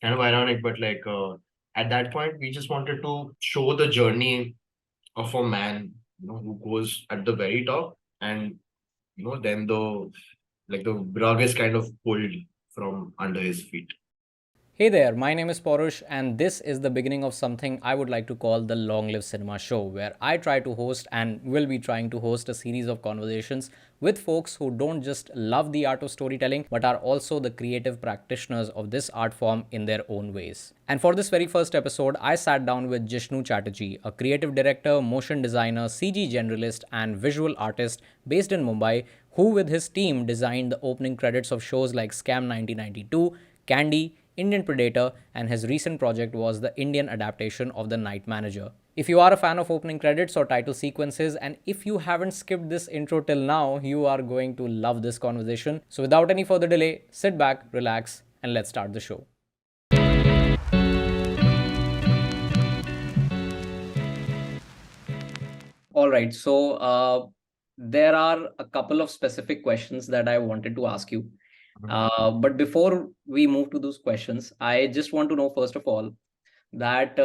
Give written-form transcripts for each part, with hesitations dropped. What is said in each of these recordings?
kind of ironic, but at that point, we just wanted to show the journey of a man, who goes at the very top, and then the rug is kind of pulled from under his feet. Hey there, my name is Porush, and this is the beginning of something I would like to call the Long Live Cinema Show, where I try to host and will be trying to host a series of conversations with folks who don't just love the art of storytelling but are also the creative practitioners of this art form in their own ways. And for this very first episode, I sat down with Jishnu Chatterjee, a creative director, motion designer, CG generalist, and visual artist based in Mumbai, who with his team designed the opening credits of shows like Scam 1992, Candy, Indian Predator, and his recent project was the Indian adaptation of The Night Manager. If you are a fan of opening credits or title sequences, and if you haven't skipped this intro till now, you are going to love this conversation. So, without any further delay, sit back, relax, and let's start the show. All right. There are a couple of specific questions that I wanted to ask you. But before we move to those questions, I just want to know, first of all, that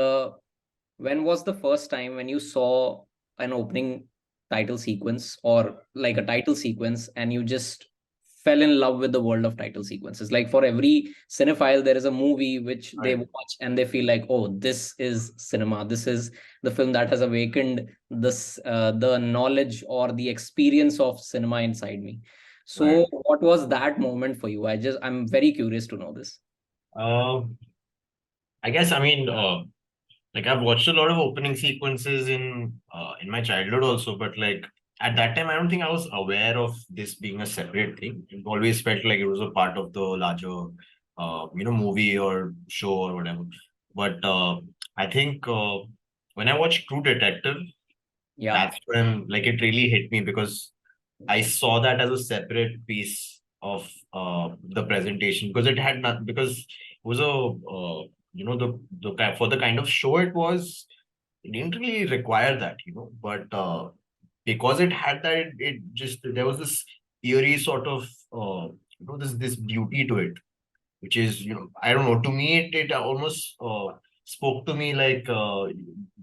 when was the first time when you saw an opening title sequence or like a title sequence and you just fell in love with the world of title sequences? Like for every cinephile, there is a movie which they Right. watch and they feel like, oh, this is cinema. This is the film that has awakened the knowledge or the experience of cinema inside me. Right. So what was that moment for you? I'm very curious to know this. Uh, I guess I mean, I've watched a lot of opening sequences in my childhood also, but at that time, I don't think I was aware of this being a separate thing. It always felt like it was a part of the larger, movie or show or whatever. But I think when I watched True Detective, Yeah. that's when it really hit me because I saw that as a separate piece of the presentation because it had not because it was for the kind of show it was, it didn't really require that, but because it had that, it just there was this eerie sort of this beauty to it, which is, I don't know, to me it almost spoke to me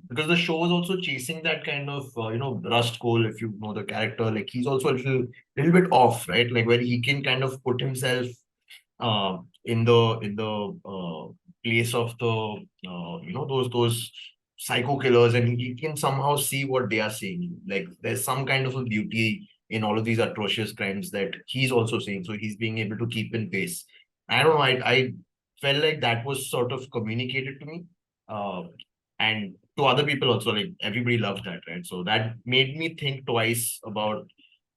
because the show was also chasing that kind of Rust Cole, if you know the character, like he's also a little bit off, right, like where he can kind of put himself in the place of the those psycho killers, and he can somehow see what they are seeing. Like there's some kind of a beauty in all of these atrocious crimes that he's also seeing, so he's being able to keep in pace. I don't know, I felt like that was sort of communicated to me, uh, and to other people also, like everybody loved that, right? So that made me think twice about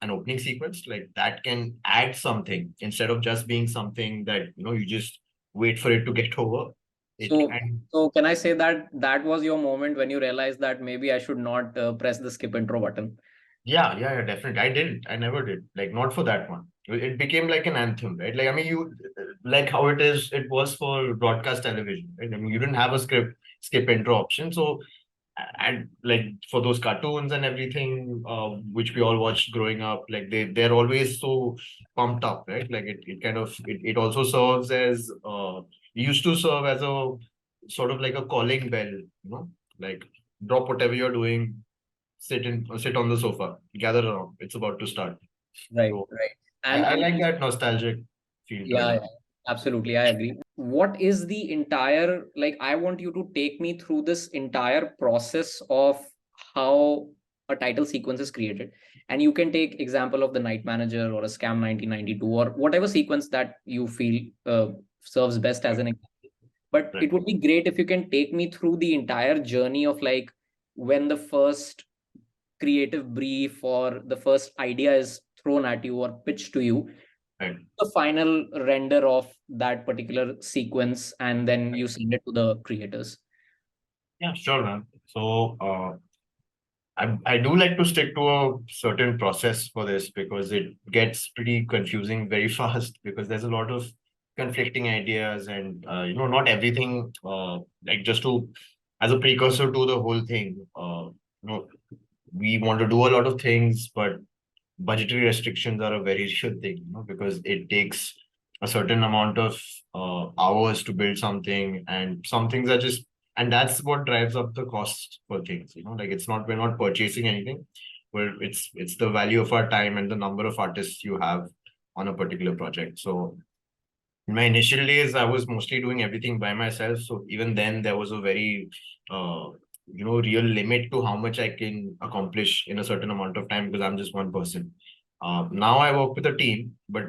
an opening sequence, like that can add something instead of just being something that you just wait for it to get over. It So, can. so can I say that that was your moment when you realized that maybe I should not press the skip intro button? Yeah, definitely. I didn't. I never did. Like, not for that one. It became like an anthem, right? Like, I mean, like how it was for broadcast television, right? I mean, you didn't have a skip intro option. So, and like for those cartoons and everything, which we all watched growing up, like they're always so pumped up, right? Like it also serves as, it used to serve as a sort of like a calling bell, like drop whatever you're doing, sit on the sofa, gather around. It's about to start. Right, So right. I And like that nostalgic feel to yeah, it. yeah, absolutely. I agree. What is the entire, like, I want you to take me through this entire process of how a title sequence is created. And you can take example of the Night Manager or a Scam 1992 or whatever sequence that you feel serves best as Right, an example. But right. it would be great if you can take me through the entire journey of like when the first creative brief or the first idea is thrown at you or pitched to you, Right. the final render of that particular sequence, and then you send it to the creators. Yeah, sure, man. So I do like to stick to a certain process for this because it gets pretty confusing very fast because there's a lot of conflicting ideas, and not everything, like just to as a precursor to the whole thing, we want to do a lot of things, but budgetary restrictions are a very real thing, because it takes a certain amount of hours to build something, and some things are just, and that's what drives up the cost for things. Like it's not, we're not purchasing anything, where it's the value of our time and the number of artists you have on a particular project. So in my initial days, I was mostly doing everything by myself. So even then, there was a very, real limit to how much I can accomplish in a certain amount of time because I'm just one person. Now I work with a team, but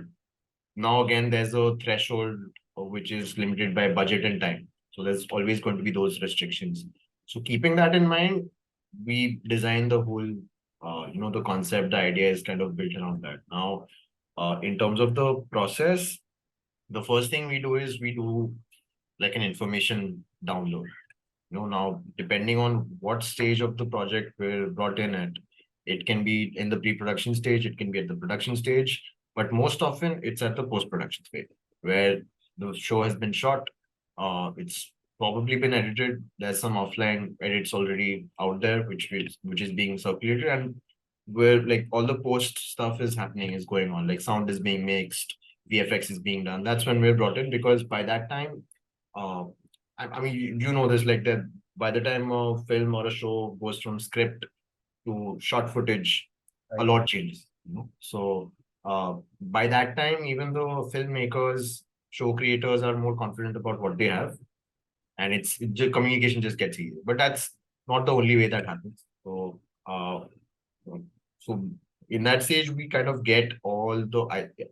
now again, there's a threshold which is limited by budget and time. So there's always going to be those restrictions. So keeping that in mind, we design the whole, the concept, the idea is kind of built around that. Now, in terms of the process, the first thing we do is we do like an information download. Now depending on what stage of the project we're brought in at, it can be in the pre-production stage, it can be at the production stage, but most often it's at the post-production stage where the show has been shot. It's probably been edited. There's some offline edits already out there, which is being circulated, and where like all the post stuff is happening, is going on. Like sound is being mixed, VFX is being done. That's when we're brought in, because by that time, uh, I mean, you know this, like that by the time a film or a show goes from script to short footage, a Right. lot changes. So by that time, even though filmmakers, show creators are more confident about what they have, and communication just gets easier. But that's not the only way that happens. Uh, so in that stage, we kind of get all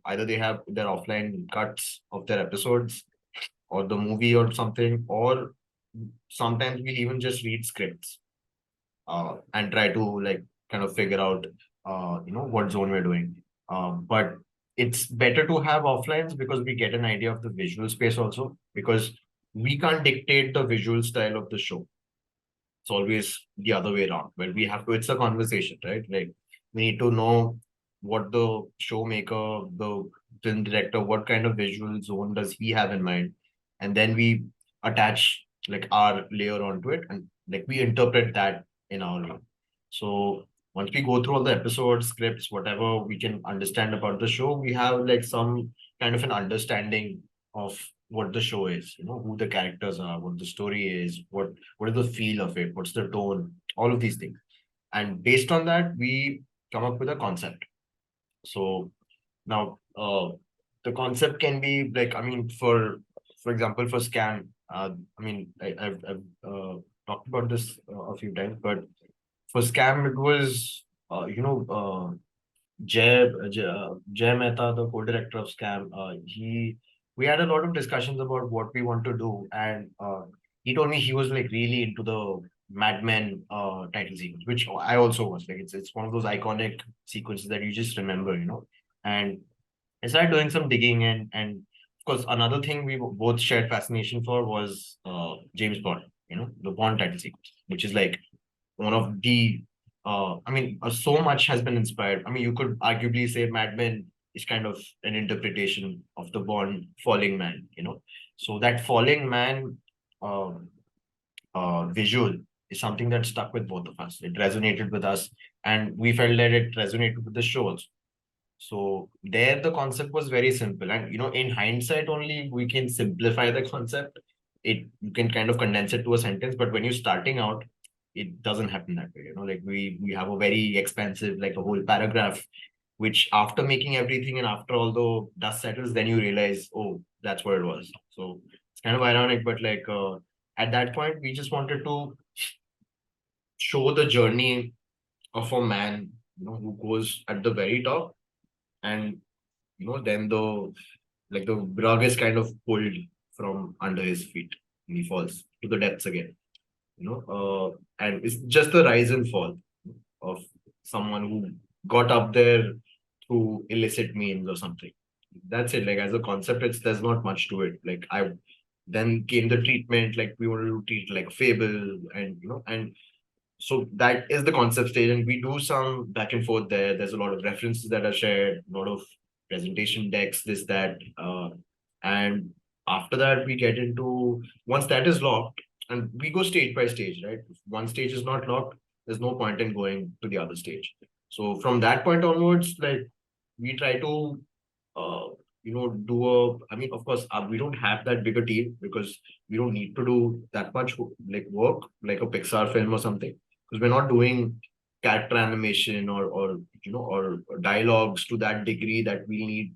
either they have their offline cuts of their episodes or the movie or something, or sometimes we even just read scripts and try to like kind of figure out what zone we're doing. But it's better to have offlines because we get an idea of the visual space also, because we can't dictate the visual style of the show. It's always the other way around, where we have to, it's a conversation, right? Like we need to know what the showmaker, the film director, what kind of visual zone does he have in mind, and then we attach like our layer onto it, and like we interpret that in our way. So once we go through all the episodes, scripts, whatever we can understand about the show, we have like some kind of an understanding of what the show is, who the characters are, what the story is, what is the feel of it, what's the tone, all of these things. And based on that, we come up with a concept. So now, the concept can be like, I mean, for example, for Scam, I mean, I've talked about this a few times, but for Scam, it was, Jay Mehta, the co-director of Scam, we had a lot of discussions about what we want to do, and he told me he was like really into the Mad Men title sequence, which I also was. Like it's one of those iconic sequences that you just remember. And I started doing some digging, and of course another thing we both shared fascination for was James Bond. The Bond title sequence, which is like one of the I mean, so much has been inspired. I mean, you could arguably say Mad Men is kind of an interpretation of the Bond falling man. So that falling man um visual is something that stuck with both of us. It resonated with us, and we felt that it resonated with the show also. So there, the concept was very simple, and in hindsight, only we can simplify the concept. You can kind of condense it to a sentence, but when you're starting out, it doesn't happen that way. Like we have a very expansive, like a whole paragraph, which after making everything and after all the dust settles, then you realize, oh, that's what it was. So it's kind of ironic, but like at that point, we just wanted to show the journey of a man, who goes at the very top, and then the rug is kind of pulled from under his feet and he falls to the depths again. And it's just the rise and fall of someone who got up there through illicit means or something. That's it. Like as a concept, there's not much to it. Like I then came the treatment, like we wanted to treat like fable, and so that is the concept stage, and we do some back and forth there. There's a lot of references that are shared, a lot of presentation decks, this, that. And after that, we get into, once that is locked, and we go stage by stage, right? If one stage is not locked, there's no point in going to the other stage. So from that point onwards, like we try to, uh, I mean, of course, we don't have that bigger team because we don't need to do that much like work, like a Pixar film or something, because we're not doing character animation or dialogues to that degree that we need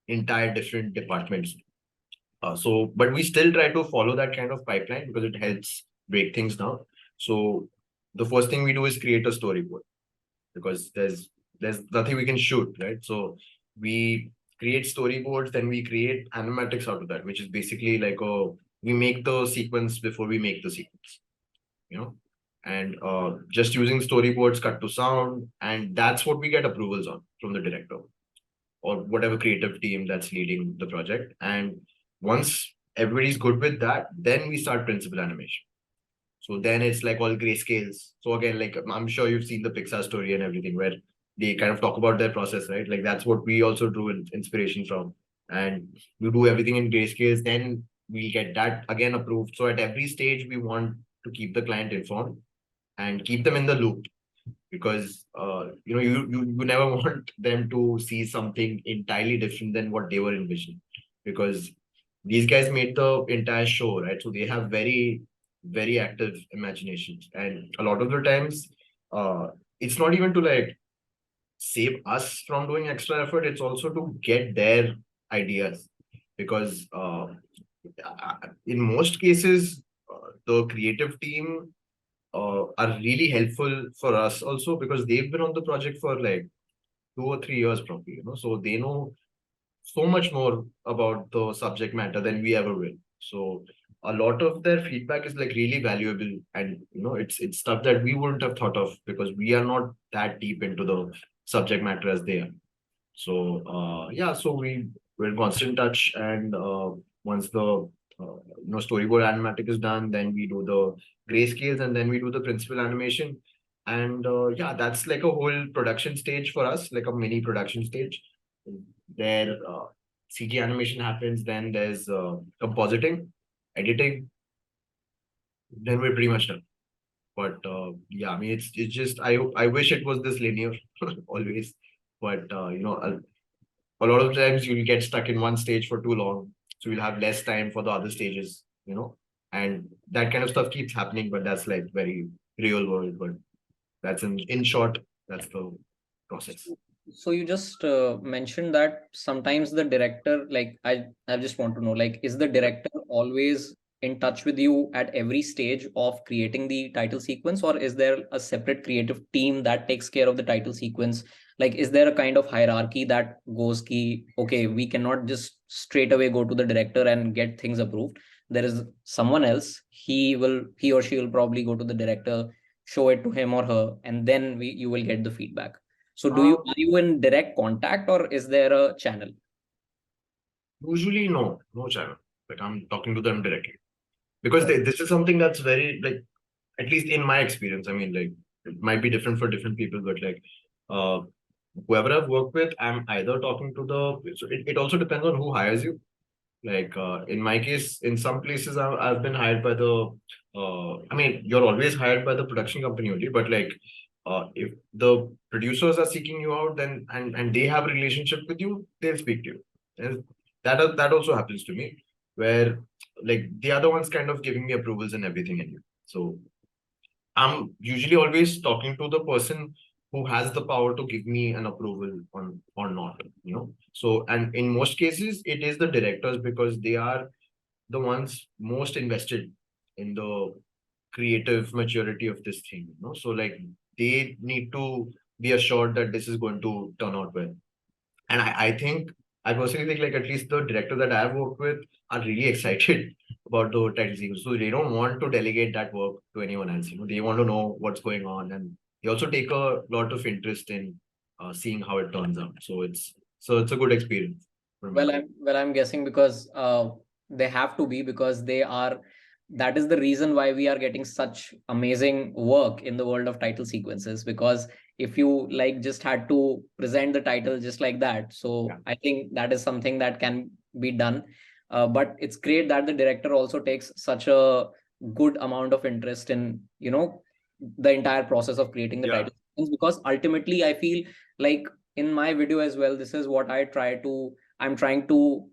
entire different departments. But we still try to follow that kind of pipeline because it helps break things down. So the first thing we do is create a storyboard because there's nothing we can shoot, right? So we create storyboards, then we create animatics out of that, which is basically like we make the sequence before we make the sequence, you know, and just using storyboards cut to sound, and that's what we get approvals on from the director or whatever creative team that's leading the project. And once everybody's good with that, then we start principal animation. So then it's like all grayscales. So again, like I'm sure you've seen the Pixar story and everything where they kind of talk about their process, right? Like that's what we also drew inspiration from. And we do everything in grayscales, then we get that again approved. So at every stage, we want to keep the client informed and keep them in the loop because you never want them to see something entirely different than what they were envisioning because these guys made the entire show, right? So they have very very active imaginations, and a lot of the times uh it's not even to like save us from doing extra effort, it's also to get their ideas because in most cases the creative team are really helpful for us also because they've been on the project for like 2 or 3 years probably, so they know so much more about the subject matter than we ever will. So a lot of their feedback is like really valuable, and it's stuff that we wouldn't have thought of because we are not that deep into the subject matter as they are. So yeah, so we're in constant touch, and once the storyboard animatic is done, then we do the grayscales, and then we do the principal animation, and yeah, that's like a whole production stage for us, like a mini production stage. There, CG animation happens, then there's compositing, editing, then we're pretty much done. But yeah, I mean, it's just I wish it was this linear always, but a lot of times you'll get stuck in one stage for too long, so you'll have less time for the other stages, and that kind of stuff keeps happening, but that's like very real world. But that's in short, that's the process. So you just mentioned that sometimes the director, like I just want to know, like, is the director always in touch with you at every stage of creating the title sequence, or is there a separate creative team that takes care of the title sequence? Like, is there a kind of hierarchy that goes key, okay, we cannot just straight away go to the director and get things approved. There is someone else, he or she will probably go to the director, show it to him or her, and then you will get the feedback. So Uh, are you in direct contact or is there a channel? Usually no channel. Like I'm talking to them directly because this is something that's very like, at least in my experience. I mean, like it might be different for different people, but like uh whoever I've worked with, I'm either talking to it also depends on who hires you. Like in my case, in some places I've been hired by I mean, you're always hired by the production company only, but like if the producers are seeking you out, then and they have a relationship with you, they'll speak to you. And that also happens to me, where like the other ones kind of giving me approvals and everything anyway. So I'm usually always talking to the person who has the power to give me an approval on or not, So, and in most cases, it is the directors because they are the ones most invested in the creative maturity of this thing, So, like, they need to be assured that this is going to turn out well. And I personally think like at least the director that I've worked with are really excited about the title sequence. So they don't want to delegate that work to anyone else. They want to know what's going on, and they also take a lot of interest in seeing how it turns out. So it's a good experience for me. I'm guessing because they have to be, because they are, that is the reason why we are getting such amazing work in the world of title sequences. Because if you like just had to present the title just like that, so Yeah. I think that is something that can be done. But it's great that the director also takes such a good amount of interest in, the entire process of creating the Yeah. title sequence, because ultimately I feel like in my video as well, this is what I try to I'm trying to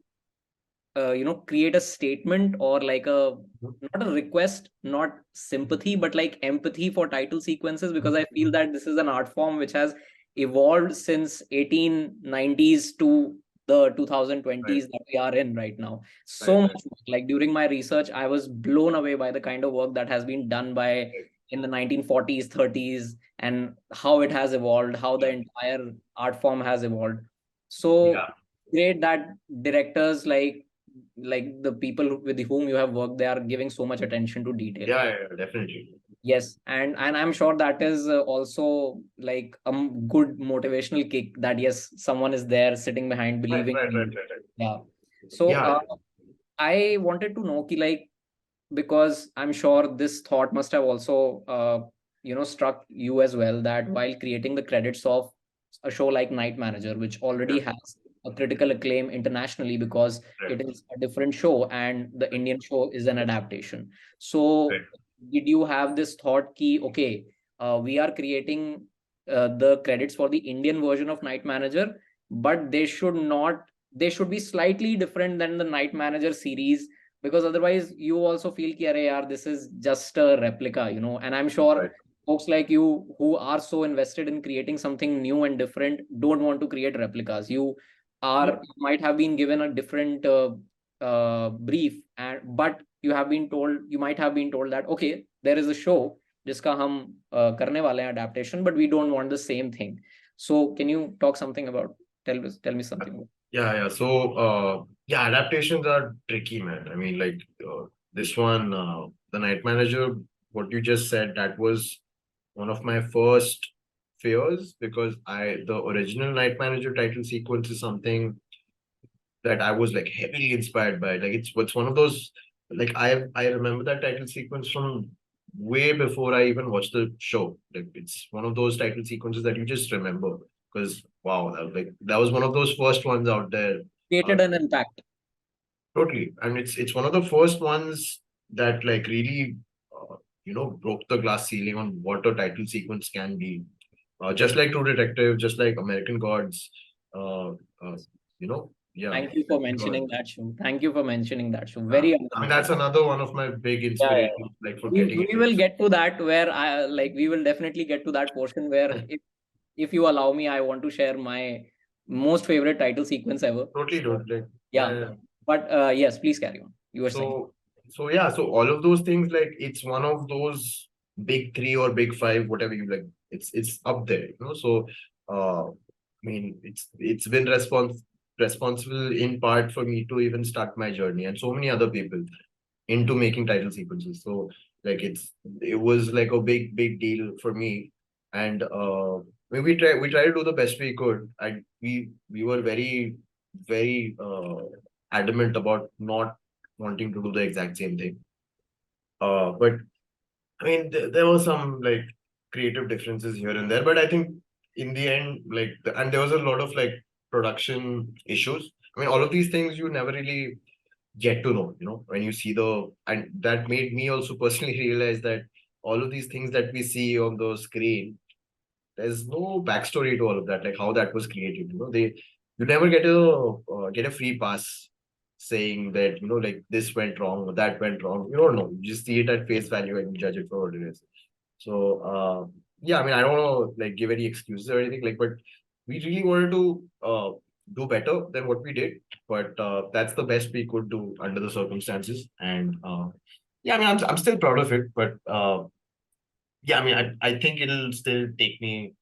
create a statement, or like a, not a request, not sympathy, but like empathy for title sequences, because I feel that this is an art form which has evolved since 1890s to the 2020s that we are in right now. So much work. Like during my research, I was blown away by the kind of work that has been done by in the 1940s, 30s, and how it has evolved, how the entire art form has evolved. So great that directors like the people with whom you have worked, they are giving so much attention to detail. Yeah, definitely. Yes, and I'm sure that is also like a good motivational kick, that yes, someone is there sitting behind believing in you. Yeah. So I wanted to know ki, like, because I'm sure this thought must have also struck you as well, that while creating the credits of a show like Night Manager, which already has a critical acclaim internationally because it is a different show and the Indian show is an adaptation. So did you have this thought ki, okay, we are creating the credits for the Indian version of Night Manager, but they should be slightly different than the Night Manager series, because otherwise you also feel ki, "Arey yaar, this is just a replica," and I'm sure folks like you who are so invested in creating something new and different don't want to create replicas. You might have been given a different brief, but you might have been told that, okay, there is a show जिसका हम करने वाले हैं adaptation, but we don't want the same thing. So can you talk something about, tell me something about. Yeah. So, adaptations are tricky, man. I mean, like this one, the Night Manager, what you just said, that was one of my first fears, because the original Night Manager title sequence is something that I was like heavily inspired by. Like it's one of those, like I remember that title sequence from way before I even watched the show. Like it's one of those title sequences that you just remember, because wow, that was one of those first ones out there. Created an impact. Totally, and it's one of the first ones that like really broke the glass ceiling on what a title sequence can be. Just like True Detective, just like American Gods, uh, yeah. Thank you for mentioning that show. Thank you for mentioning that show. Uh, Very I mean, underrated. that's another one of my big Yeah, yeah. inspirations, like for We, getting we into will this. get to that, where we will definitely get to that portion where if you allow me, I want to share my most favorite title sequence ever. Totally, So, dude. Like, yeah. yeah. But yes, please carry on. You were saying. So all of those things, like it's one of those big three or big five, whatever you like. It's up there. So, I mean, it's been responsible in part for me to even start my journey, and so many other people into making title sequences. So like it was like a big deal for me, and we try to do the best we could, and we were very adamant about not wanting to do the exact same thing. But I mean, there were some like creative differences here and there, but I think in the end, like, and there was a lot of like production issues. I mean, all of these things you never really get to know, when you see and that made me also personally realize that all of these things that we see on the screen, there's no backstory to all of that, like how that was created. You never get a free pass saying that, like this went wrong or that went wrong. You don't know. You just see it at face value and judge it for what it is. So yeah, I mean, I don't want to like give any excuses or anything, like, but we really wanted to do better than what we did, but that's the best we could do under the circumstances. And yeah, I mean, I'm still proud of it, but yeah, I mean, I think it'll still take me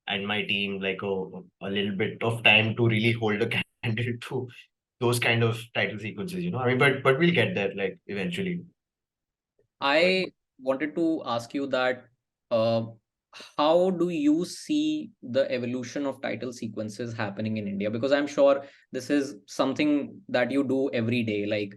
and my team like a little bit of time to really hold a candle to those kind of title sequences. I mean, but we'll get there like eventually. But I wanted to ask you that uh, how do you see the evolution of title sequences happening in India? Because I'm sure this is something that you do every day. Like,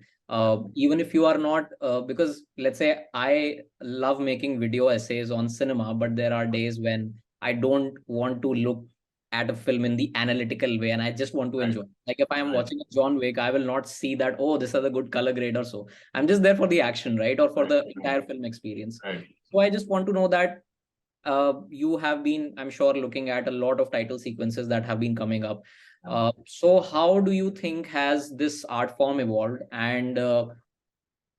even if you are not, because let's say I love making video essays on cinema, but there are days when I don't want to look at a film in the analytical way and I just want to right, enjoy. Like, if I am right, watching a John Wick, I will not see that, oh, this is a good color grade or so. I'm just there for the action, right? Or for the entire film experience. right. So I just want to know that you have been, I'm sure, looking at a lot of title sequences that have been coming up. So how do you think has this art form evolved? And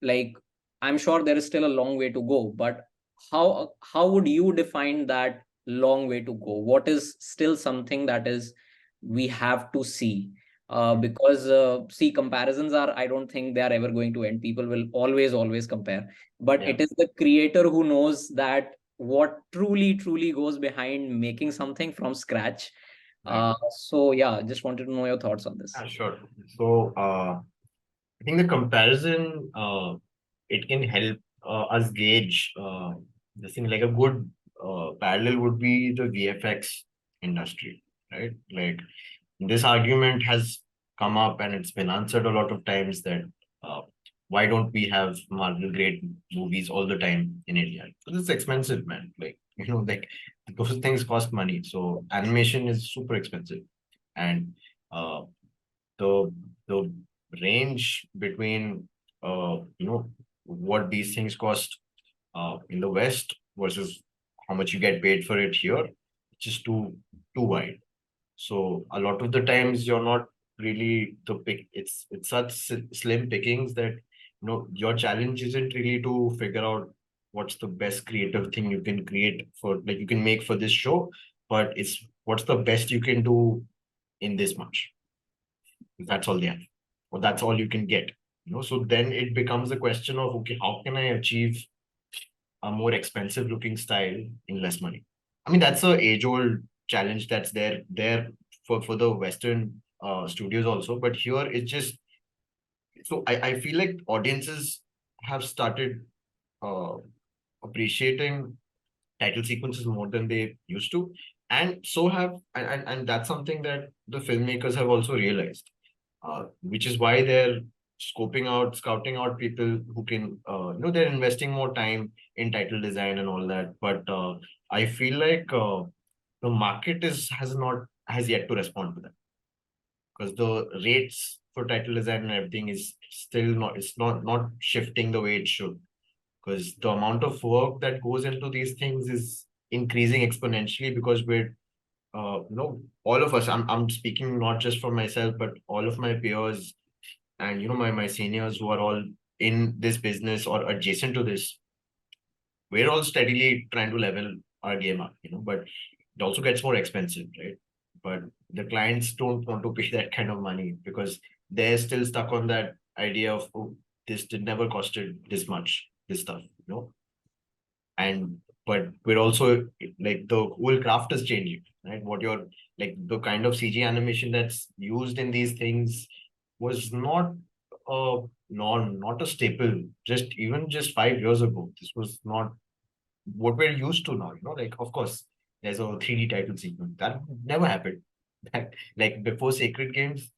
like, I'm sure there is still a long way to go, but how would you define that long way to go? What is still something that is we have to see? Because see, comparisons are, I don't think they are ever going to end. People will always compare, but Yeah, it is the creator who knows that what truly goes behind making something from scratch. right. So yeah, just wanted to know your thoughts on this. Sure. So, I think the comparison, it can help us gauge this thing. Like a good parallel would be the VFX industry, right? Like this argument has come up and it's been answered a lot of times that uh, why don't we have Marvel grade movies all the time in India? Because it's expensive, man. Like, like those things cost money. So animation is super expensive. And uh, the the range between what these things cost in the West versus how much you get paid for it here, it's just too wide. So a lot of the times you're not really the pick. It's such slim pickings that your challenge isn't really to figure out what's the best creative thing you can create for like you can make for this show, but it's what's the best you can do in this much. That's all they have, or that's all you can get. So then it becomes a question of okay, how can I achieve a more expensive looking style in less money? I mean, that's a age old challenge that's there for the Western studios also. But here it's just so I feel like audiences have started uh, appreciating title sequences more than they used to. And so have and that's something that the filmmakers have also realized, which is why they're scouting out people who can, they're investing more time in title design and all that. But I feel like the market has yet to respond to that because the rates for title design and everything is still not shifting the way it should because the amount of work that goes into these things is increasing exponentially because all of us, I'm speaking not just for myself, but all of my peers and my seniors who are all in this business or adjacent to this, we're all steadily trying to level our game up, but it also gets more expensive, right? But the clients don't want to pay that kind of money because they're still stuck on that idea of, oh, this did never costed this much, this stuff, and but we're also like the whole craft is changing, right? What you're like the kind of CG animation that's used in these things was not a norm, not a staple. Just 5 years ago, this was not what we're used to now. Like of course, there's a 3D title sequence that never happened. Like before Sacred Games,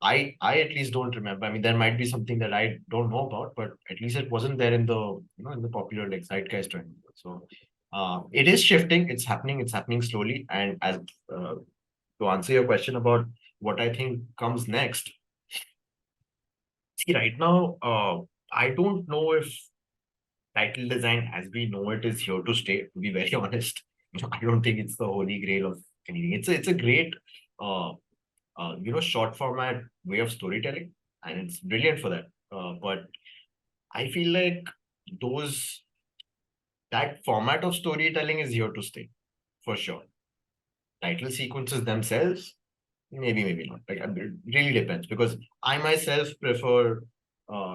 I at least don't remember. I mean, there might be something that I don't know about, but at least it wasn't there in the in the popular like zeitgeist or anything. So it is shifting. It's happening. It's happening slowly. And as uh, to answer your question about what I think comes next, see right now, I don't know if title design as we know it is here to stay. To be very honest, I don't think it's the holy grail of anything. It's a great uh, short format way of storytelling, and it's brilliant for that. But I feel like those that format of storytelling is here to stay for sure. Title sequences themselves, maybe not. Like it really depends because I myself prefer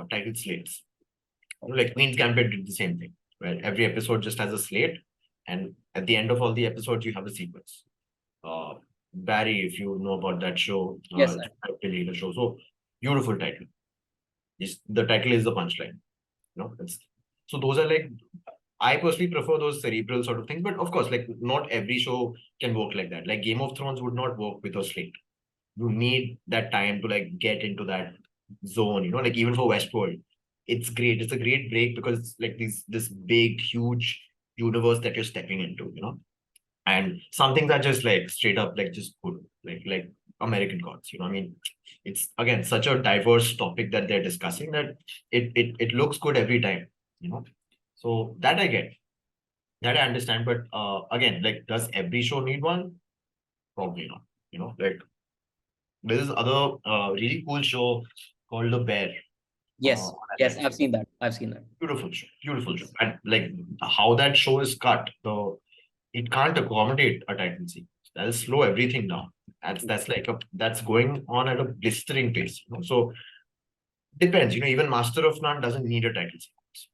title slates. Like Queen's Gambit did the same thing, where every episode just has a slate, and at the end of all the episodes, you have a sequence. Uh, Barry, if you know about that show, Yes, the show. So beautiful title. The title is the punchline. It's, so those are like I personally prefer those cerebral sort of things, but of course, like not every show can work like that. Like Game of Thrones would not work with a slate. You need that time to like get into that zone. Like even for Westworld, it's great. It's a great break because it's like this big, huge universe that you're stepping into. And some things are just like straight up like just good, like American Gods. I mean, it's again such a diverse topic that they're discussing that it looks good every time. You know, so that I get, that I understand. But again, like, does every show need one? Probably not. Like There's this other really cool show called The Bear Yes, on yes, Netflix. I've seen that. I've seen that. Beautiful show. And like how that show is cut, it can't accommodate a title sequence. That'll slow everything down. That's going on at a blistering pace. So depends. Even Master of None doesn't need a title sequence.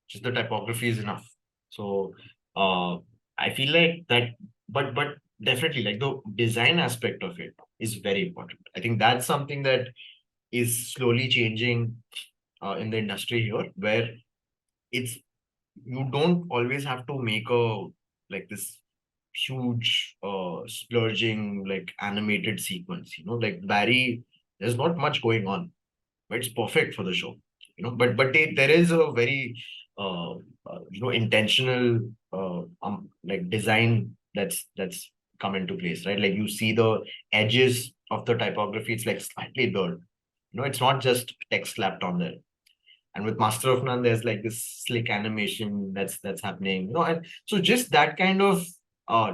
Just the typography is enough. So uh, I feel like that, but definitely like the design aspect of it is very important. I think that's something that is slowly changing in the industry here, where it's you don't always have to make a like this huge splurging like animated sequence. Like Barry, there's not much going on, but it's perfect for the show. There is a very intentional like design that's come into place, right? Like you see the edges of the typography, it's like slightly blurred. It's not just text slapped on there. And with Master of None, there's like this slick animation that's happening. And so just that kind of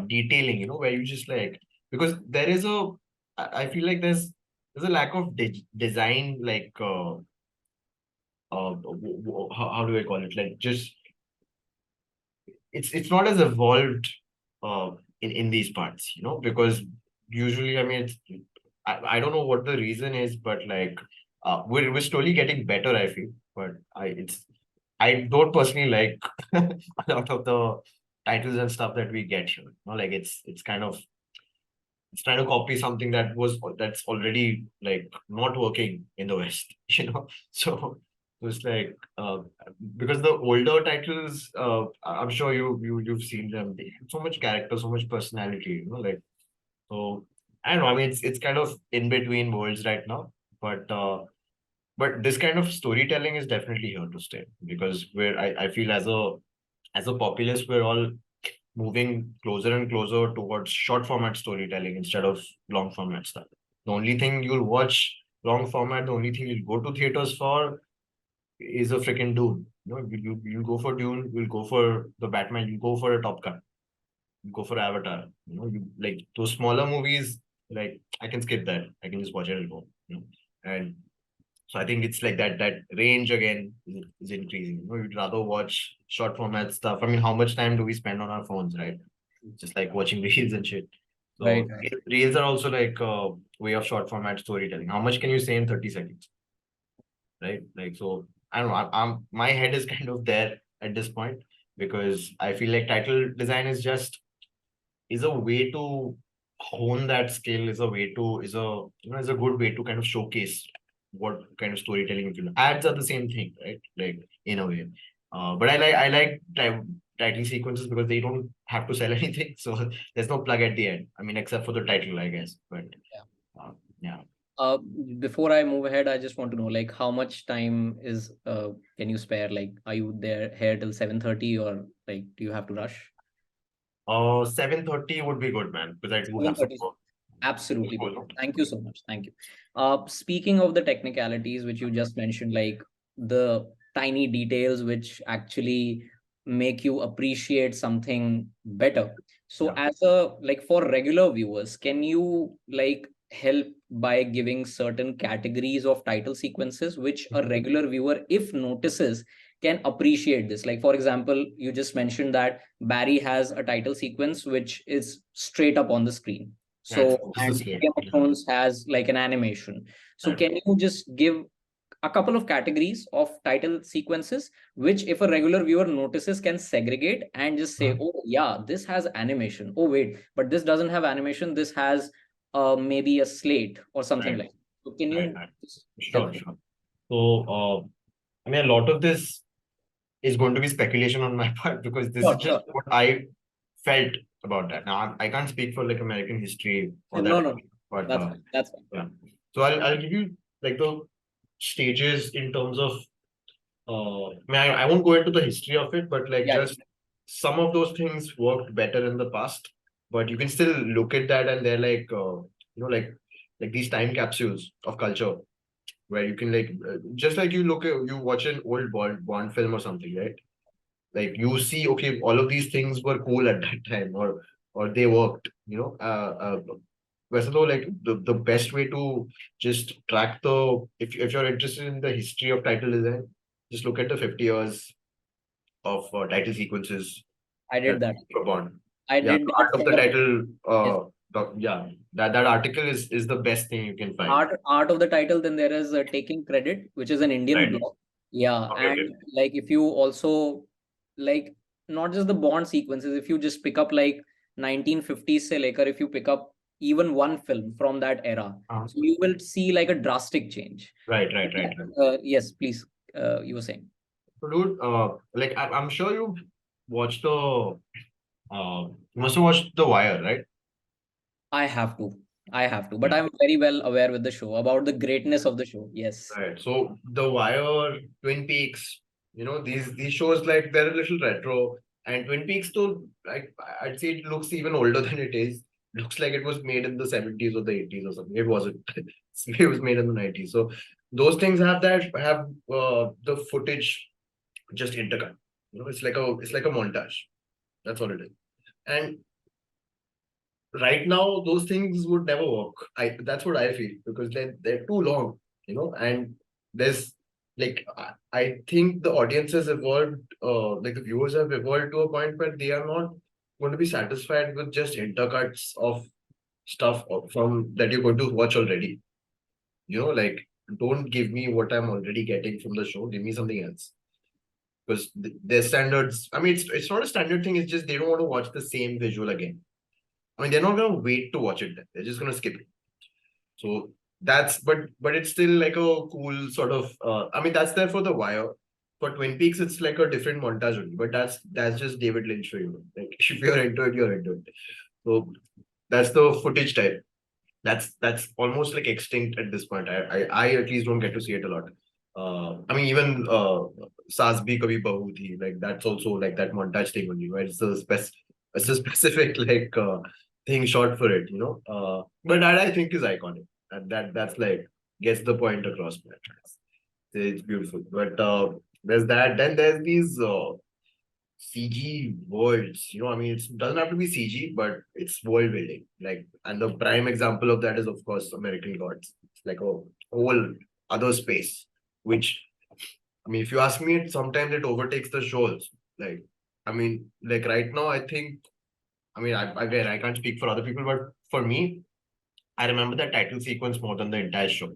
detailing, where you just like, because there is I feel like there's a lack of design, like how do I call it? Like just it's not as evolved uh in these parts, because usually, I mean, I don't know what the reason is, but like we're slowly getting better, I feel. But I don't personally like a lot of the titles and stuff that we get here. Like it's kind of it's trying to copy something that's already like not working in the West, So it's like because the older titles, I'm sure you've seen them. They have so much character, so much personality, like so. I don't know. I mean, it's kind of in between worlds right now, but this kind of storytelling is definitely here to stay because I feel as a populace, we're all moving closer and closer towards short format storytelling instead of long format stuff. The only thing you'll watch long format, the only thing you'll go to theaters for is a freaking Dune. You go for Dune, you'll go for the Batman, you go for a Top Gun, you go for Avatar. You like those smaller movies, like I can skip that. I can just watch it at home. And so I think it's like that range again is increasing. You'd rather watch short format stuff. I mean, how much time do we spend on our phones, right? Just like watching reels and shit. Right, So right. reels are also like a way of short format storytelling. How much can you say in 30 seconds, right? Like so, I don't know. I'm my head is kind of there at this point because I feel like title design is a way to hone that skill, is a good way to kind of showcase what kind of storytelling you can. Ads are the same thing, right? Like in a way. But I like title sequences because they don't have to sell anything. So there's no plug at the end. I mean, except for the title, I guess. But Yeah. uh, yeah. Uh, Before I move ahead, I just want to know, like, how much time can you spare? Like, are you there here till 7:30, or like, do you have to rush? 7:30 would be good, man, because I do have some 7:30. work. Absolutely Cool. perfect. Thank you so much. Thank you. Speaking of the technicalities which you just mentioned, like the tiny details which actually make you appreciate something better. So Yeah. as a like for regular viewers, can you like help by giving certain categories of title sequences which a regular viewer, if notices, can appreciate this? Like for example, you just mentioned that Barry has a title sequence which is straight up on the screen. Yeah, it's So, just the and same. Game of Thrones has like an animation. So, Right. can you just give a couple of categories of title sequences, which, if a regular viewer notices, can segregate and just say, Mhm. oh, yeah, this has animation. Oh, wait, but this doesn't have animation. This has maybe a slate or something Right. like that. So, can Right. you Right. just help Sure. me? Sure. So, I mean, a lot of this is going to be speculation on my part because this is Sure, just sure. what I felt about that. Now, I can't speak for like American history or No, that, no, no. but That's fine. That's fine. yeah. So I'll give you like the stages in terms of I mean, I won't go into the history of it, but like Yeah, yeah. just some of those things worked better in the past, but you can still look at that and they're like like these time capsules of culture where you can like just like you watch an old Bond film or something, right? Like you see, okay, all of these things were cool at that time, or they worked, वैसे तो like the best way to just track the if you're interested in the history of title design, just look at the 50 years of title sequences I that did that. were born. I Yeah, did the that art of the for title. yes, Yeah, that article is the best thing you can find. art of the title. Then there is Taking Credit, which is an Indian Right. blog. Yeah, Okay. and Okay. like if you also like not just the Bond sequences, if you just pick up like 1950s se lekar, if you pick up even one film from that era, so you will see like a drastic change. Right. Right. Right. Right. Yes, please. You were saying. So, dude, like I'm sure you watched the. You must have watched The Wire, right? I have to. I have to. But Yeah. I'm very well aware with the show about the greatness of the show. Yes. Right. So The Wire, Twin Peaks, these shows like they're a little retro, and Twin Peaks though, like I'd say it looks even older than it is. Looks like it was made in the 70s or the 80s or something. It wasn't. It was made in the 90s. So those things have the footage just intercut. It's like a montage. That's all it is. And right now those things would never work. That's what I feel, because they're too long, and there's like I think the audience has evolved, like the viewers have evolved to a point where they are not going to be satisfied with just intercuts of stuff from that you're going to watch already. Like, don't give me what I'm already getting from the show, give me something else. Because their standards, I mean, it's not a standard thing, it's just they don't want to watch the same visual again. I mean, they're not gonna wait to watch it then. They're just gonna skip it. So but it's still like a cool sort of. I mean, that's there for The Wire. For Twin Peaks, it's like a different montage only. But that's just David Lynch for you. Like, if you're into it, you're into it. So that's the footage type. That's almost like extinct at this point. I at least don't get to see it a lot. I mean, even Saas Bhi Kabhi Bahu Thi, like that's also like that montage thing only, right? It's a specific like thing shot for it, But that I think is iconic. And that's like gets the point across. Man. It's beautiful. But there's that. Then there's these CG worlds. I mean, it doesn't have to be CG, but it's world building. Like, and the prime example of that is, of course, American Gods. It's like a whole other space, which, I mean, if you ask me, sometimes it overtakes the shows. Like, I mean, like right now, I think, I mean, again, I can't speak for other people, but for me, I remember that title sequence more than the entire show.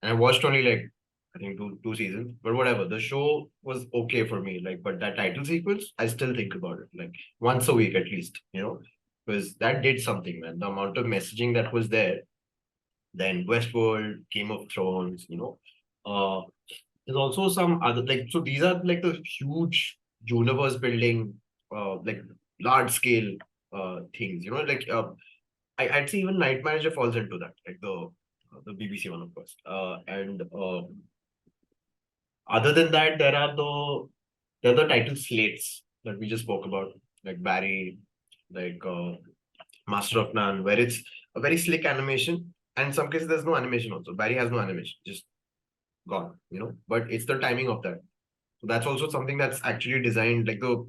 And I watched only like I think two seasons, but whatever. The show was okay for me. Like, but that title sequence, I still think about it like once a week at least, because that did something, man. The amount of messaging that was there. Then Westworld, Game of Thrones, there's also some other like so these are like the huge universe building, like large scale things, like I'd say even Night Manager falls into that, like the BBC one, of course. And other than that, there are the title slates that we just spoke about, like Barry, like Master of None, where it's a very slick animation, and in some cases there's no animation also. Barry has no animation, just gone, But it's the timing of that. So that's also something that's actually designed, like the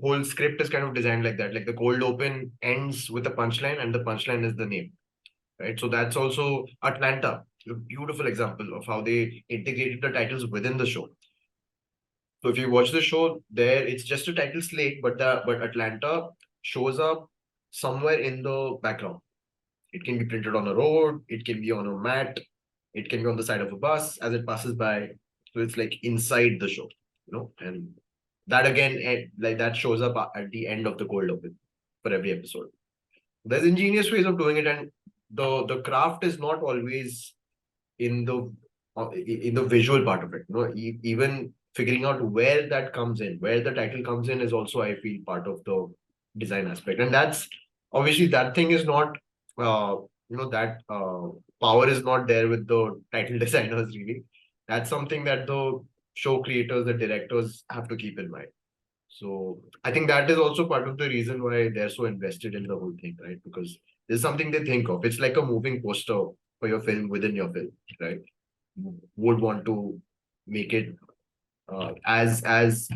whole script is kind of designed like that. Like the cold open ends with a punchline, and the punchline is the name, right? So that's also Atlanta, a beautiful example of how they integrated the titles within the show. So if you watch the show, there it's just a title slate, but Atlanta shows up somewhere in the background. It can be printed on a road, it can be on a mat, it can be on the side of a bus as it passes by. So it's like inside the show, and that again, like that shows up at the end of the cold open for every episode. There's ingenious ways of doing it, and the craft is not always in the visual part of it. Even figuring out where that comes in, where the title comes in, is also, I feel, part of the design aspect. And that's obviously that thing is not, that power is not there with the title designers really. That's something that the show creators, the directors have to keep in mind. So I think that is also part of the reason why they're so invested in the whole thing, right? Because there's something they think of. It's like a moving poster for your film within your film, right? Would want to make it as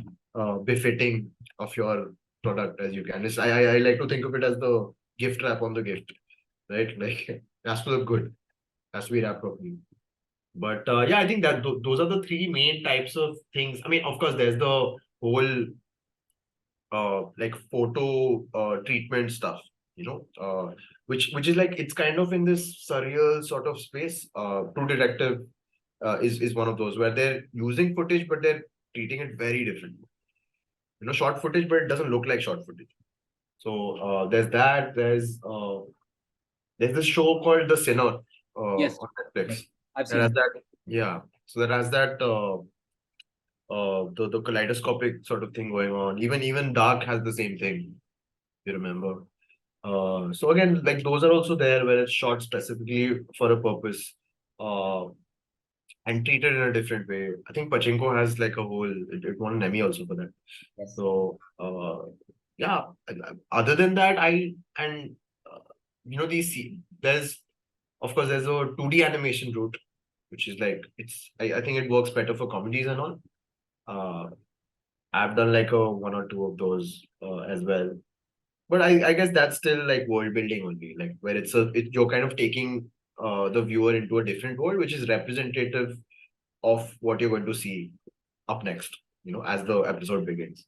befitting of your product as you can. I like to think of it as the gift wrap on the gift, right? Like it has to look good, has to be wrapped properly. But yeah, I think that those are the three main types of things. I mean, of course, there's the whole like photo treatment stuff, which is like it's kind of in this surreal sort of space. True Detective is one of those where they're using footage, but they're treating it very differently. Short footage, but it doesn't look like short footage. So there's that. There's this show called The Sinner Yes. on Netflix. Yes. I've That seen has it. that. Yeah. So that has that the kaleidoscopic sort of thing going on. Even Dark has the same thing. You remember? So again, like those are also there where it's shot specifically for a purpose, uh, and treated in a different way. I think Pachinko has like a whole. It won an Emmy also for that. Yes. So yeah. Other than that, and uh, there's of course there's a 2D animation route, which is like I think it works better for comedies and all. Uh, I've done like a one or two of those as well. But I guess that's still like world building only, like where you're kind of taking the viewer into a different world, which is representative of what you're going to see up next, as the episode begins.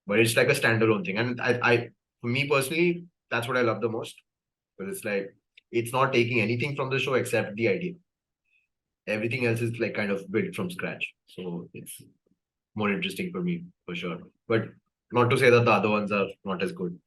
But it's like a standalone thing. And for me personally, that's what I love the most. Because it's like it's not taking anything from the show except the idea. Everything else is like kind of built from scratch. So it's more interesting for me for sure. But not to say that the other ones are not as good.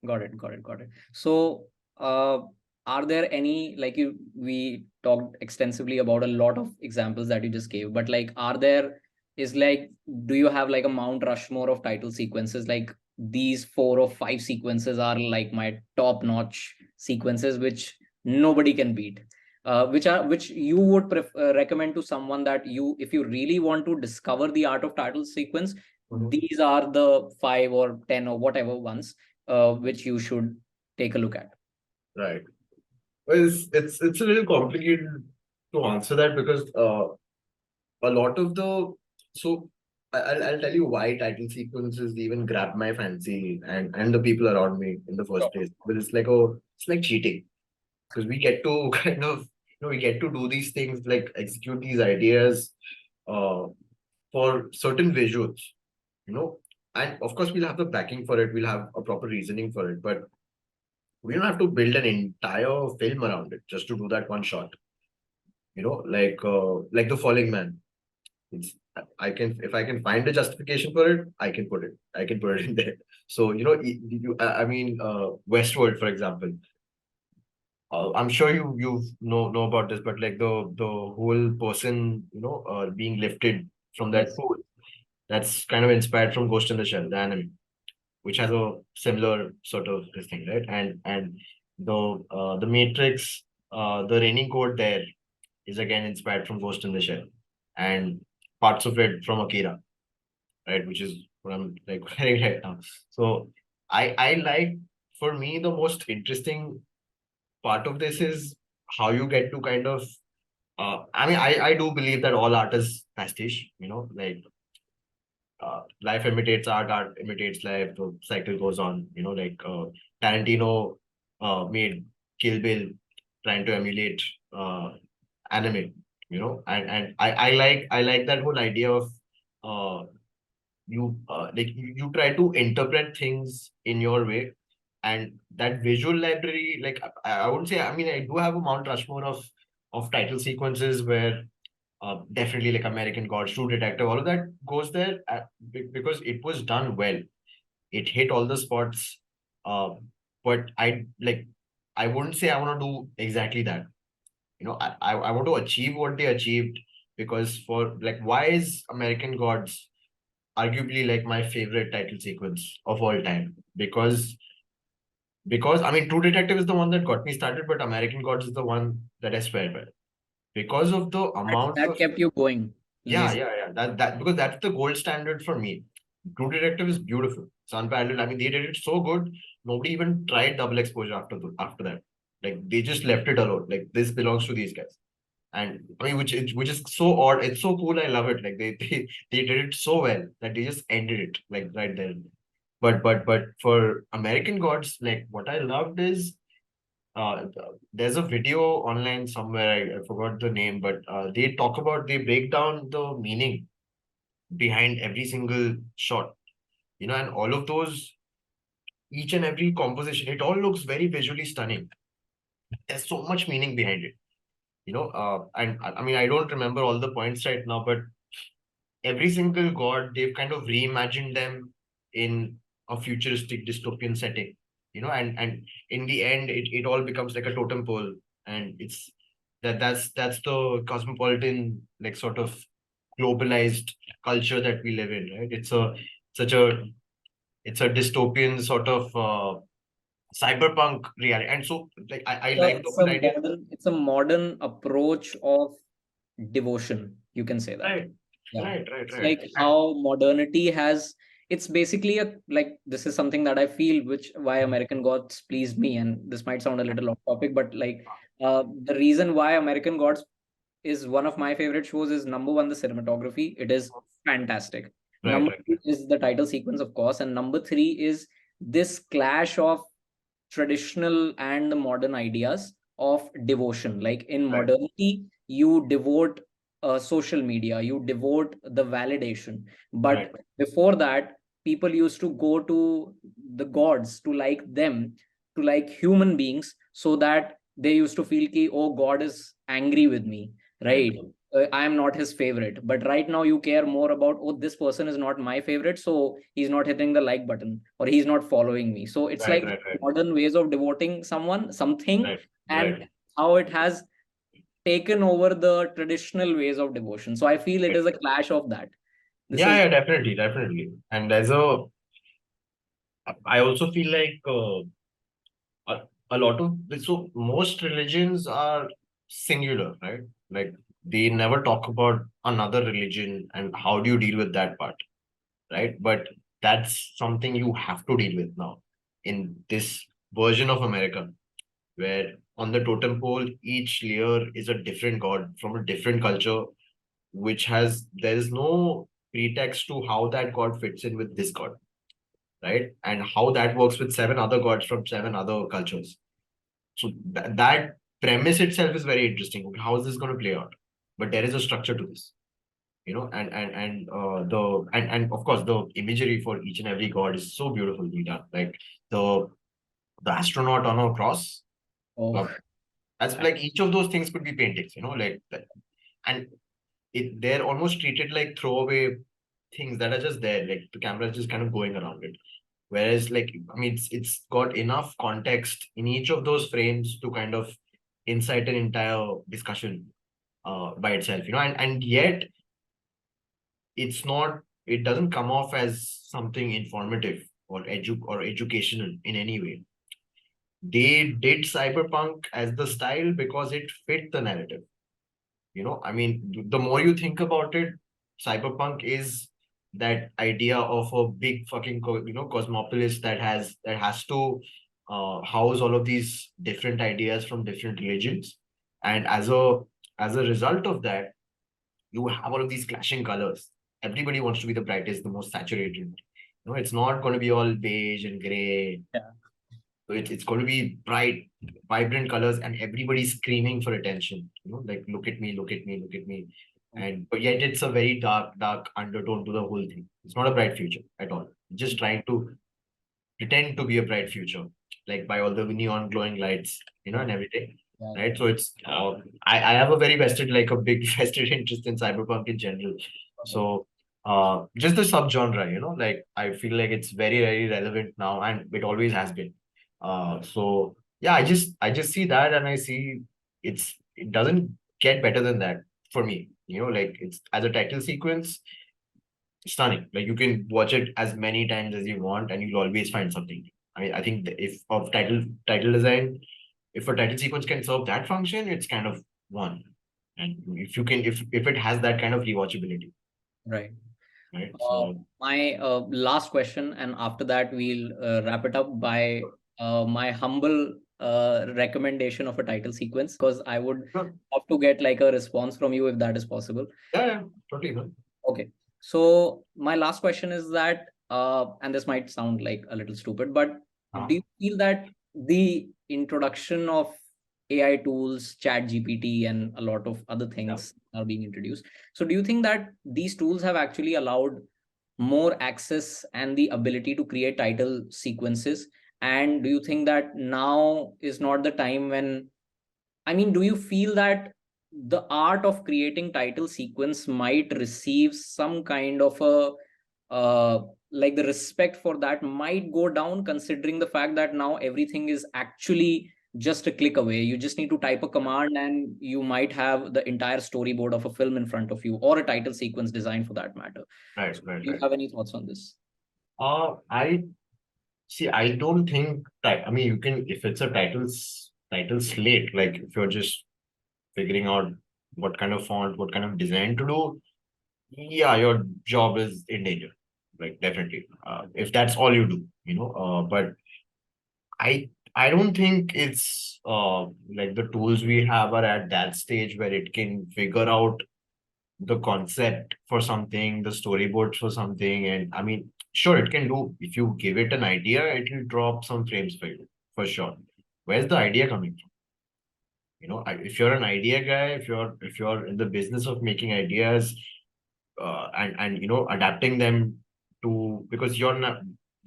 Got it, got it, got it. So, are there any, like we talked extensively about a lot of examples that you just gave, but like, do you have like a Mount Rushmore of title sequences? Like these 4 or 5 sequences are like my top-notch sequences, which nobody can beat. Which you would recommend to someone that if you really want to discover the art of title sequence, Mhm. these are the 5 or 10 or whatever ones which you should take a look at. Right. Well, it's a little complicated to answer that because a lot of the so I'll tell you why title sequences even grab my fancy and the people around me in the first Sure. place. But it's like cheating because we get to kind of we get to do these things like execute these ideas uh for certain visuals, you know, and of course we'll have the backing for it. We'll have a proper reasoning for it, but we don't have to build an entire film around it just to do that one shot. Like the Falling Man. It's I can if I can find a justification for it, I can put it. I can put it in there. So I mean, Westworld, for example. I'm sure you know about this, but like the whole person, being lifted from that Yes. pool. That's kind of inspired from Ghost in the Shell, the anime, which has a similar sort of this thing, right? And the Matrix, the raining code there is again inspired from Ghost in the Shell, and parts of it from Akira, right? Which is what I'm like wearing right now. So I like for me the most interesting part of this is how you get to kind of I mean I do believe that all art is pastiche, like life imitates art, art imitates life, the cycle goes on, Tarantino made Kill Bill trying to emulate uh, anime, and I like that whole idea of uh, you try to interpret things in your way, and that visual library, like I wouldn't say, I mean, I do have a Mount Rushmore of title sequences where definitely like American Gods, True Detective, all of that goes there because it was done well. It hit all the spots. Uh, but I wouldn't say I want to do exactly that. I want to achieve what they achieved because for like, why is American Gods arguably like my favorite title sequence of all time? Because I mean, True Detective is the one that got me started, but American Gods is the one that I swear by because of the amount That of kept you going. yeah, Liz. yeah, yeah. That because that's the gold standard for me. True Detective is beautiful. It's unparalleled. I mean, they did it so good. Nobody even tried double exposure after that. Like they just left it alone. Like this belongs to these guys. And I mean, which is so odd. It's so cool. I love it. Like they did it so well that they just ended it like right there. but for American gods, like what I loved is uh, there's a video online somewhere, I forgot the name, but they break down the meaning behind every single shot, and all of those, each and every composition, it all looks very visually stunning. There's so much meaning behind it, and I mean, I don't remember all the points right now, but every single god, they've kind of reimagined them in a futuristic dystopian setting, and in the end, it all becomes like a totem pole, and that's the cosmopolitan, like, sort of globalized culture that we live in, right? Such a it's a dystopian sort of cyberpunk reality, and so like I like the whole idea. It's a modern approach of devotion, you can say that. Right, Yeah. It's right. like how modernity has, it's basically a, like, this is something that I feel, which why American Gods pleased me, and this might sound a little off topic, but like the reason why American Gods is one of my favorite shows is, number one, the cinematography. It is fantastic. Right, Number right, two is the title sequence, of course, and number three is this clash of traditional and the modern ideas of devotion. Like in right, modernity, you devote social media, you devote the validation. But right, before that, people used to go to the gods to like them, to like human beings, so that they used to feel ki, oh, God is angry with me, right, right? I am not his favorite. But right now, you care more about, oh, this person is not my favorite, so he's not hitting the like button or he's not following me. So it's right, like right, right, modern ways of devoting someone, something, right, and right. how it has taken over the traditional ways of devotion. So I feel it is a clash of that. This Yeah, is yeah, definitely, definitely. And I also feel like a lot of, so most religions are singular, right? Like they never talk about another religion and how do you deal with that part, right? But that's something you have to deal with now in this version of America, where on the totem pole, each layer is a different god from a different culture, there is no pretext to how that god fits in with this god, right? And how that works with seven other gods from seven other cultures. So that premise itself is very interesting. How is this going to play out? But there is a structure to this, and of course the imagery for each and every god is so beautifully done. Like the the astronaut on a cross. oh, Uh, that's like each of those things could be paintings, and they're almost treated like throwaway things that are just there. Like the camera is just kind of going around it. Whereas, like, I mean, it's got enough context in each of those frames to kind of incite an entire discussion by itself, and yet it doesn't come off as something informative or educational in any way. They did cyberpunk as the style because it fit the narrative. I mean, the more you think about it, cyberpunk is that idea of a big fucking cosmopolis that has to house all of these different ideas from different religions, and as a result of that, you have all of these clashing colors. Everybody wants to be the brightest, the most saturated. It's not going to be all beige and gray. yeah. So it's going to be bright, vibrant colors, and everybody's screaming for attention. Like, look at me, look at me, look at me. And but yet it's a very dark, dark undertone to the whole thing. It's not a bright future at all. Just trying to pretend to be a bright future, like by all the neon glowing lights, and everything. Yeah, Right. So it's I have a very vested, like a big vested interest in cyberpunk in general. So just the subgenre, like I feel like it's very, very relevant now, and it always has been. So yeah, I just see that, and I see it doesn't get better than that for me. Like it's as a title sequence, stunning. Like you can watch it as many times as you want, and you'll always find something. I think that if of title design, if a title sequence can serve that function, it's kind of one. And if you can, if it has that kind of rewatchability, right. right? Uh, So my last question, and after that, we'll wrap it up by my humble recommendation of a title sequence, because I would sure. love to get like a response from you if that is possible. Yeah, yeah, totally. No? Okay. So my last question is that and this might sound like a little stupid, but Uh, do you feel that the introduction of AI tools, Chat GPT, and a lot of other yeah. things are being introduced? So, do you think that these tools have actually allowed more access and the ability to create title sequences? And do you think that now is not the time when, I mean, do you feel that the art of creating title sequence might receive some kind of a like the respect for that might go down, considering the fact that now everything is actually just a click away? You just need to type a command and you might have the entire storyboard of a film in front of you, or a title sequence design for that matter. Right, So right, do you right. have any thoughts on this? I see. I don't think that. I mean, you can if it's a title slate. Like if you're just figuring out what kind of font, what kind of design to do. Yeah, your job is in danger. Like definitely. If that's all you do, But I don't think it's like the tools we have are at that stage where it can figure out the concept for something, the storyboards for something. And I mean, sure, it can do, if you give it an idea, it will drop some frames for you, for sure. Where's the idea coming from? If you're an idea guy, if you're in the business of making ideas, and adapting them to, because you're not,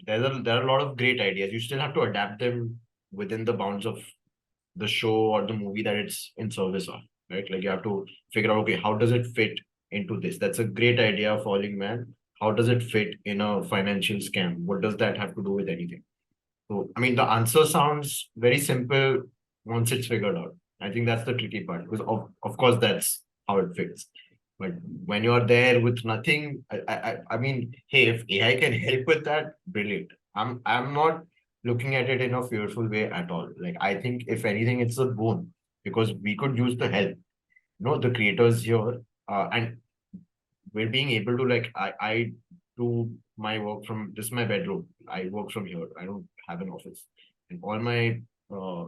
there are a lot of great ideas. You still have to adapt them within the bounds of the show or the movie that it's in service of, right? Like you have to figure out, okay, how does it fit into this? That's a great idea, Falling Man. How does it fit in a financial scam? What does that have to do with anything? So, I mean, the answer sounds very simple once it's figured out. I think that's the tricky part, because of course that's how it fits. But when you're there with nothing, I mean, hey, if AI can help with that, brilliant. I'm not looking at it in a fearful way at all. Like I think if anything, it's a boon, because we could use the help. The creators here, and we're being able to, like, I do my work from this is my bedroom. I work from here. I don't have an office, and all my uh,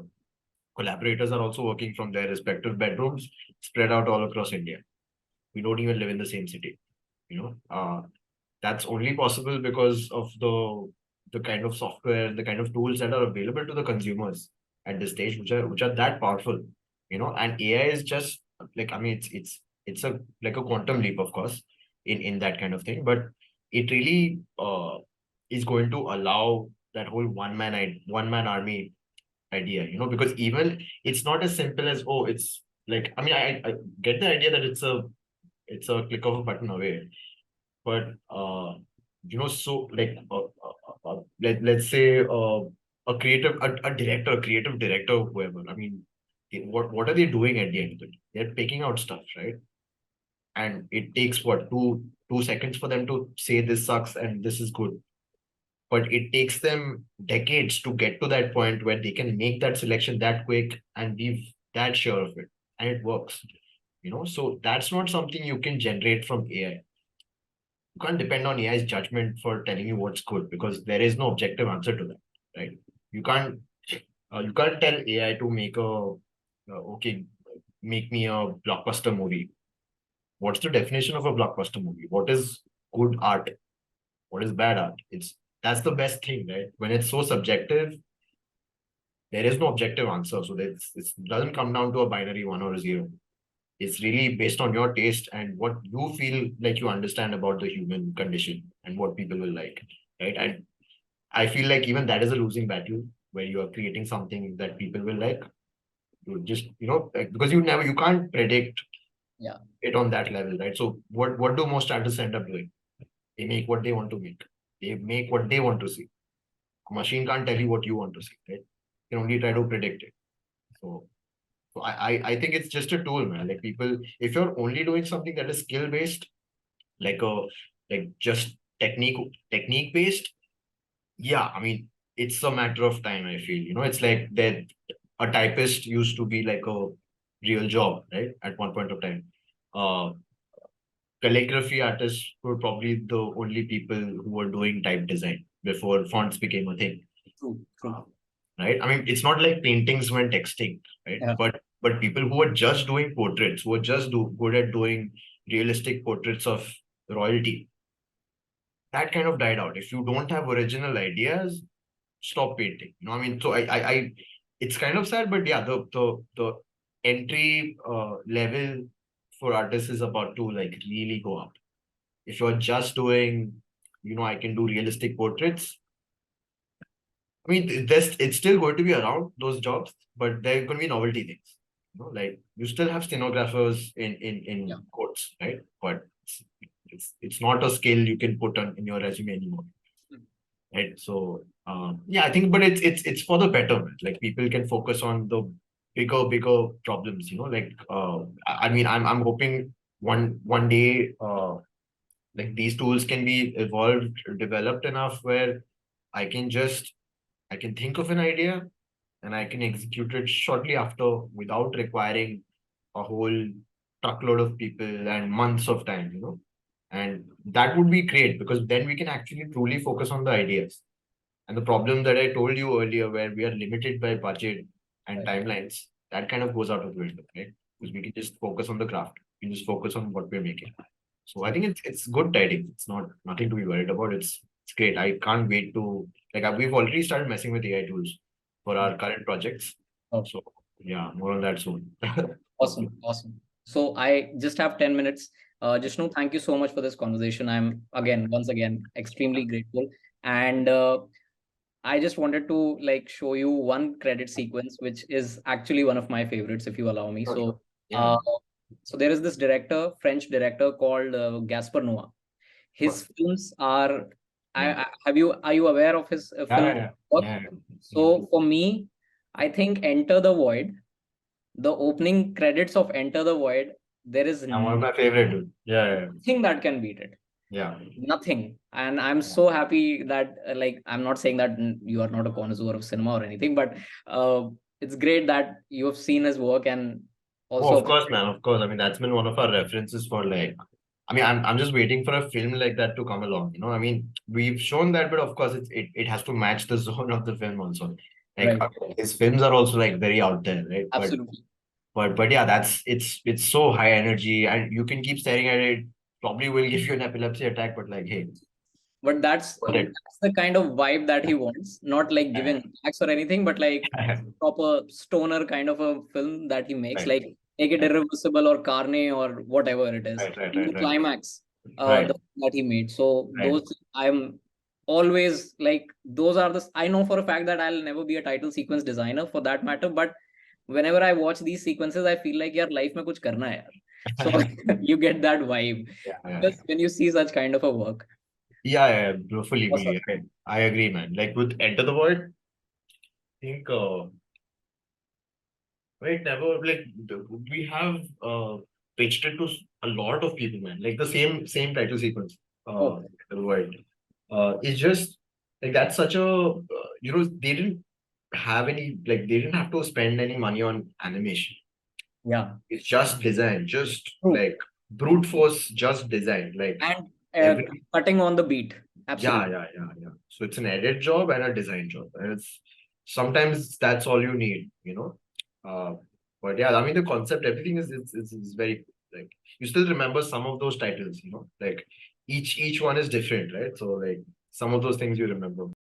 collaborators are also working from their respective bedrooms, spread out all across India. We don't even live in the same city. You know, that's only possible because of the kind of software, the kind of tools that are available to the consumers at this stage, which are that powerful. And AI is just, like, I mean, it's a like a quantum leap, of course, in that kind of thing, but it really is going to allow that whole one man army idea, because even it's not as simple as, oh, it's like, I mean, I get the idea that it's a click of a button away, but so like let's say a creative director, whoever. I mean, what are they doing at the end of it? They're picking out stuff, right? And it takes what, 2 seconds for them to say this sucks and this is good. But it takes them decades to get to that point where they can make that selection that quick and be that sure of it, and it works. So that's not something you can generate from AI. You can't depend on AI's judgment for telling you what's good, because there is no objective answer to that, right? You can't tell AI to make okay, make me a blockbuster movie. What's the definition of a blockbuster movie? What is good art? What is bad art? That's the best thing, right? When it's so subjective, there is no objective answer. So it doesn't come down to a binary one or a zero. It's really based on your taste and what you feel like you understand about the human condition and what people will like, right? And I feel like even that is a losing battle, where you are creating something that people will like. You just, like, because you can't predict Yeah. it on that level, right? So what do most artists end up doing? They make what they want to make. They make what they want to see. A machine can't tell you what you want to see, right? You can only try to predict it. So I think it's just a tool, man. Like, people, if you're only doing something that is skill based, like just technique based, yeah, I mean, it's a matter of time. I feel, it's like that a typist used to be like a real job, right? At one point of time, uh, calligraphy artists were probably the only people who were doing type design before fonts became a thing. True, Uh, true. right? I mean, it's not like paintings went extinct, right? Yeah. But people who were just doing portraits, who were just good at doing realistic portraits of royalty, that kind of died out. If you don't have original ideas, stop painting. I mean, so it's kind of sad, but yeah, the entry level for artists is about to like really go up. If you're just doing, I can do realistic portraits. I mean, it's still going to be around those jobs, but they're going to be novelty things. Like you still have stenographers in quotes, right? But it's not a skill you can put on in your resume anymore, right? So yeah, I think, but it's for the betterment. Like people can focus on the bigger problems. Like I mean, I'm hoping one day like these tools can be evolved, developed enough where I can just I can think of an idea and I can execute it shortly after without requiring a whole truckload of people and months of time. And that would be great because then we can actually truly focus on the ideas. And the problem that I told you earlier, where we are limited by budget and timelines, that kind of goes out of the window, right? Because we can just focus on the craft. We can just focus on what we're making. So I think it's good tidings. It's not nothing to be worried about. It's great. I can't wait to we've already started messing with AI tools for our current projects. Oh. So yeah, more on that soon. Awesome, awesome. So I just have 10 minutes. Jishnu, thank you so much for this conversation. I'm once again, extremely grateful. And I just wanted to like show you one credit sequence, which is actually one of my favorites, if you allow me. Sure, So, sure. Yeah. uh, so there is this director, French director called Gaspar Noé. His films are, Yeah. are you aware of his Yeah, film yeah, work? yeah. Yeah. So for me, I think Enter the Void, the opening credits of Enter the Void, there is I'm one of my favorite, dude. Yeah, yeah, nothing that can beat it. yeah. Nothing. And I'm so happy that, like, I'm not saying that you are not a connoisseur of cinema or anything, but it's great that you have seen his work and Oh, of also, course, man. Of course. I mean, that's been one of our references for like. I mean, I'm just waiting for a film like that to come along. I mean, we've shown that, but of course, it has to match the zone of the film also. Like right, his films are also like very out there, right? absolutely. But yeah, it's so high energy, and you can keep staring at it. Probably will give you an epilepsy attack, but like, hey, But got it. that's the kind of vibe that he wants, not like giving attacks or anything, but like proper stoner kind of a film that he makes, Right, like Take It right, Irreversible or Carne or whatever it is. right, right, In the right, right, climax, right, the that he made. So right. those I'm always like those are the I know for a fact that I'll never be a title sequence designer for that matter, but whenever I watch these sequences, I feel like यार life में कुछ करना है यार. So you get that vibe Yeah, yeah, just when you see such kind of a work. yeah, yeah, fully, Awesome. fully. I agree, man. Like with Enter the Void, I think right, never like we have pitched it to a lot of people, man. Like the same title sequence, Oh, the Void. It's just like that's such a they didn't have any like they didn't have to spend any money on animation. yeah, It's just design, just true. like brute force, just design. Like And every cutting on the beat. yeah, Absolutely. yeah. So it's an edit job and a design job, and it's sometimes that's all you need. Uh, but yeah, I mean the concept, everything is very like you still remember some of those titles, like each one is different, right? So like some of those things you remember.